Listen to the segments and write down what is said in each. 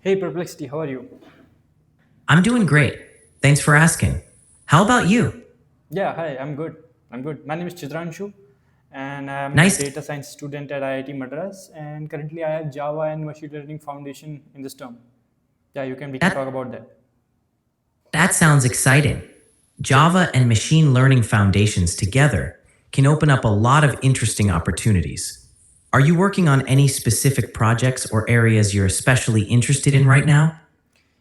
Hey Perplexity, how are you? I'm doing great. Thanks for asking. How about you? Yeah, hi, I'm good. I'm good. My name is Chitranshu and I'm a Nice. data science student at IIT Madras and currently I have Java and machine learning foundation in this term. Yeah, we can That talk about that. that sounds exciting. Java and machine learning foundations together can open up a lot of interesting opportunities. Are you working on any specific projects or areas you're especially interested in right now?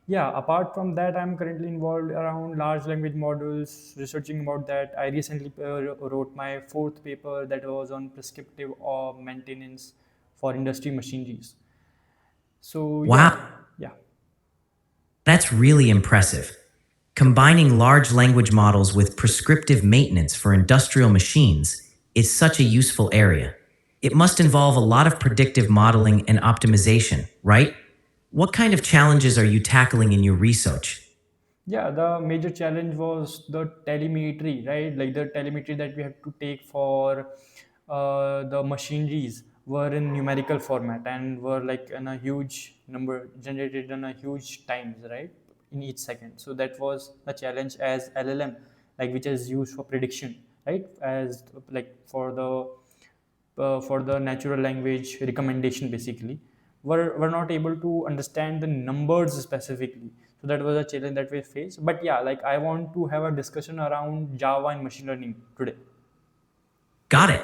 Yeah, apart from that, I'm currently involved around large language models, researching about that. I recently wrote my fourth paper that was on prescriptive or maintenance for industry machineries. So Wow, yeah. that's really impressive. Combining large language models with prescriptive maintenance for industrial machines is such a useful area. It must involve a lot of predictive modeling and optimization, right? What kind of challenges are you tackling in your research? Yeah, the major challenge was the telemetry, right? Like the telemetry that we have to take for the machineries were in numerical format and were like in a huge number generated in a huge times, right? In each second. So that was a challenge as LLM, like which is used for prediction, right? As like for the natural language recommendation basically were not able to understand the numbers specifically, so that was a challenge that we faced. But yeah, like I want to have a discussion around Java and machine learning today. Got it.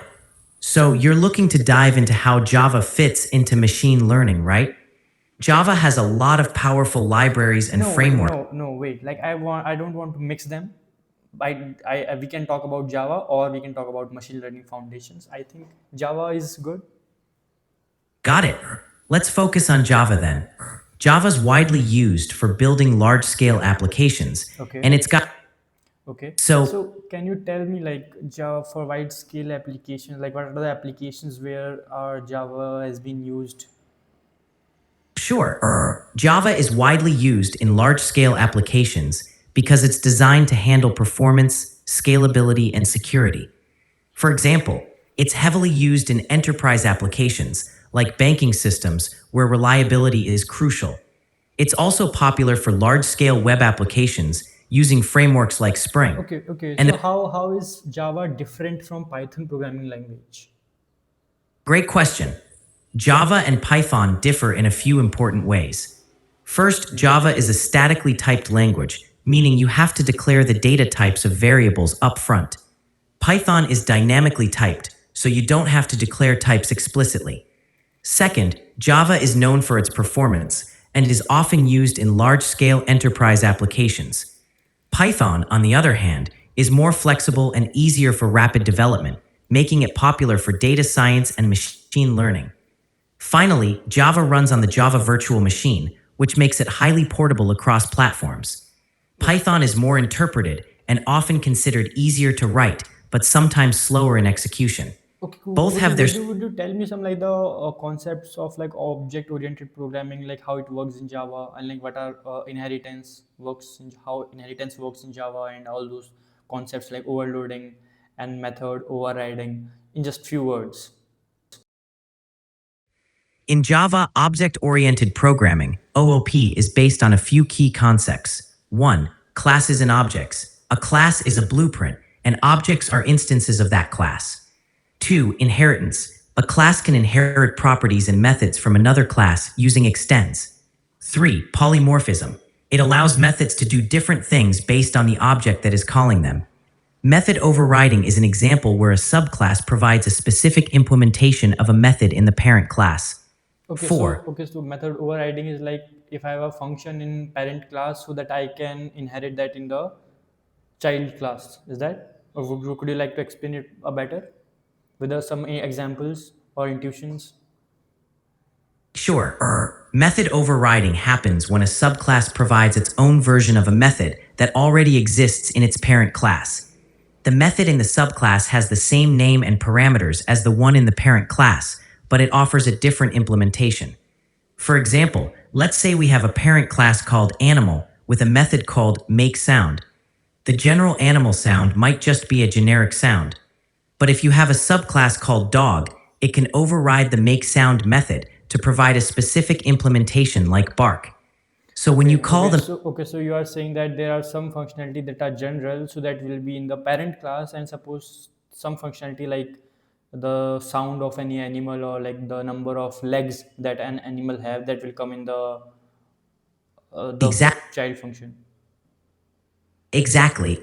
So you're looking to dive into how Java fits into machine learning, right? Java has a lot of powerful libraries and No, frameworks. no, wait, like I don't want to mix them. We can talk about Java or we can talk about machine learning foundations. I think Java is good. Got it. Let's focus on Java then. Java's widely used for building large scale applications, Okay. and it's got Okay. so So can you tell me like Java for wide scale applications, like what are the applications where Java has been used? sure. Java is widely used in large scale applications because it's designed to handle performance, scalability, and security. For example, it's heavily used in enterprise applications like banking systems where reliability is crucial. It's also popular for large scale web applications using frameworks like Spring. Okay, okay. And So the how is Java different from Python programming language? great question. Java and Python differ in a few important ways. First, Java is a statically typed language, meaning you have to declare the data types of variables up front. Python is dynamically typed, so you don't have to declare types explicitly. Second, Java is known for its performance and is often used in large scale enterprise applications. Python, on the other hand, is more flexible and easier for rapid development, making it popular for data science and machine learning. Finally, Java runs on the Java virtual machine, which makes it highly portable across platforms. Python is more interpreted and often considered easier to write, but sometimes slower in execution. Okay, cool. Both have their Would you tell me some like the concepts of like object oriented programming, like how it works in Java, and like what are how inheritance works in Java, and all those concepts like overloading and method overriding in just few words. In Java, object oriented programming, OOP, is based on a few key concepts. 1. Classes and objects. A class is a blueprint, and objects are instances of that class. 2. Inheritance. A class can inherit properties and methods from another class using extends. 3. Polymorphism. It allows methods to do different things based on the object that is calling them. Method overriding is an example where a subclass provides a specific implementation of a method in the parent class. 4. So method overriding is like if I have a function in parent class so that I can inherit that in the child class. Is that? Or could you like to explain it a better with some examples or intuitions? Sure. Method overriding happens when a subclass provides its own version of a method that already exists in its parent class. The method in the subclass has the same name and parameters as the one in the parent class, but it offers a different implementation. For example, let's say we have a parent class called animal with a method called makeSound. The general animal sound might just be a generic sound. But if you have a subclass called dog, it can override the makeSound method to provide a specific implementation like bark. So when you call them So you are saying that there are some functionality that are general, so that will be in the parent class, and suppose some functionality like the sound of any animal, or like the number of legs that an animal have, that will come in the exact child function. exactly,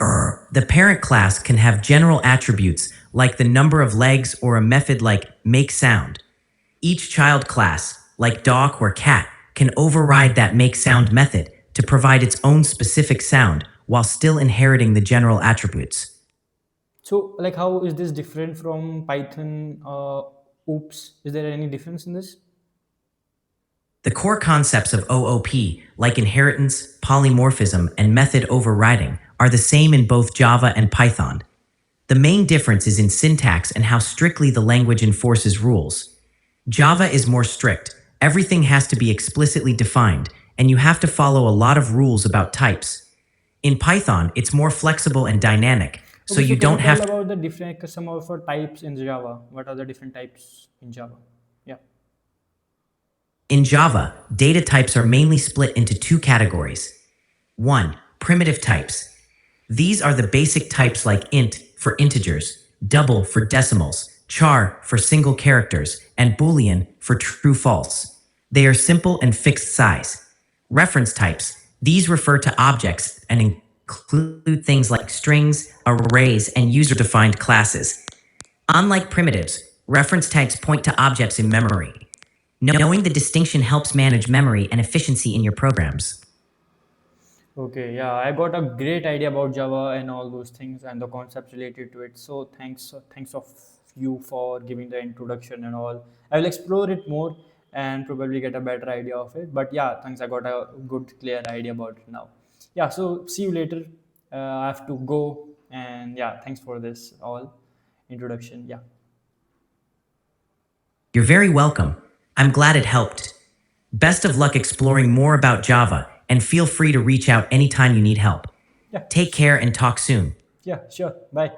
the parent class can have general attributes like the number of legs or a method like make sound. Each child class, like dog or cat, can override that make sound method to provide its own specific sound while still inheriting the general attributes. So like how is this different from Python? Oops, is there any difference in this? The core concepts of OOP, like inheritance, polymorphism, and method overriding, are the same in both Java and Python. The main difference is in syntax and how strictly the language enforces rules. Java is more strict. Everything has to be explicitly defined, and you have to follow a lot of rules about types. In Python, it's more flexible and dynamic, so Okay, so you can you don't tell have to. about the different some of our types in Java? What are the different types in Java? Yeah. In Java, data types are mainly split into two categories. 1. Primitive types. These are the basic types like int for integers, double for decimals, char for single characters, and boolean for true false. They are simple and fixed size. Reference types. These refer to objects and include things like strings, arrays, and user-defined classes. Unlike primitives, reference types point to objects in memory. Knowing the distinction helps manage memory and efficiency in your programs. Okay, yeah, I got a great idea about Java and all those things and the concepts related to it. So thanks of you for giving the introduction and all. I will explore it more and probably get a better idea of it. But yeah, thanks. I got a good, clear idea about it now. Yeah, so see you later. I have to go, and yeah, thanks for this all introduction. Yeah, You're very welcome. I'm glad it helped. Best of luck exploring more about Java, and feel free to reach out anytime you need help. yeah, Take care and talk soon. yeah, sure. Bye.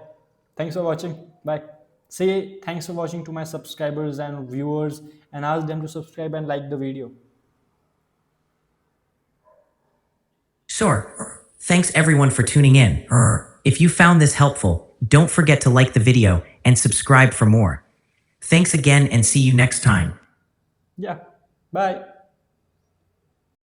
Thanks for watching. Bye. Say thanks for watching to my subscribers and viewers, and ask them to subscribe and like the video. Sure. Thanks everyone for tuning in. If you found this helpful, don't forget to like the video and subscribe for more. Thanks again and see you next time. Yeah. Bye.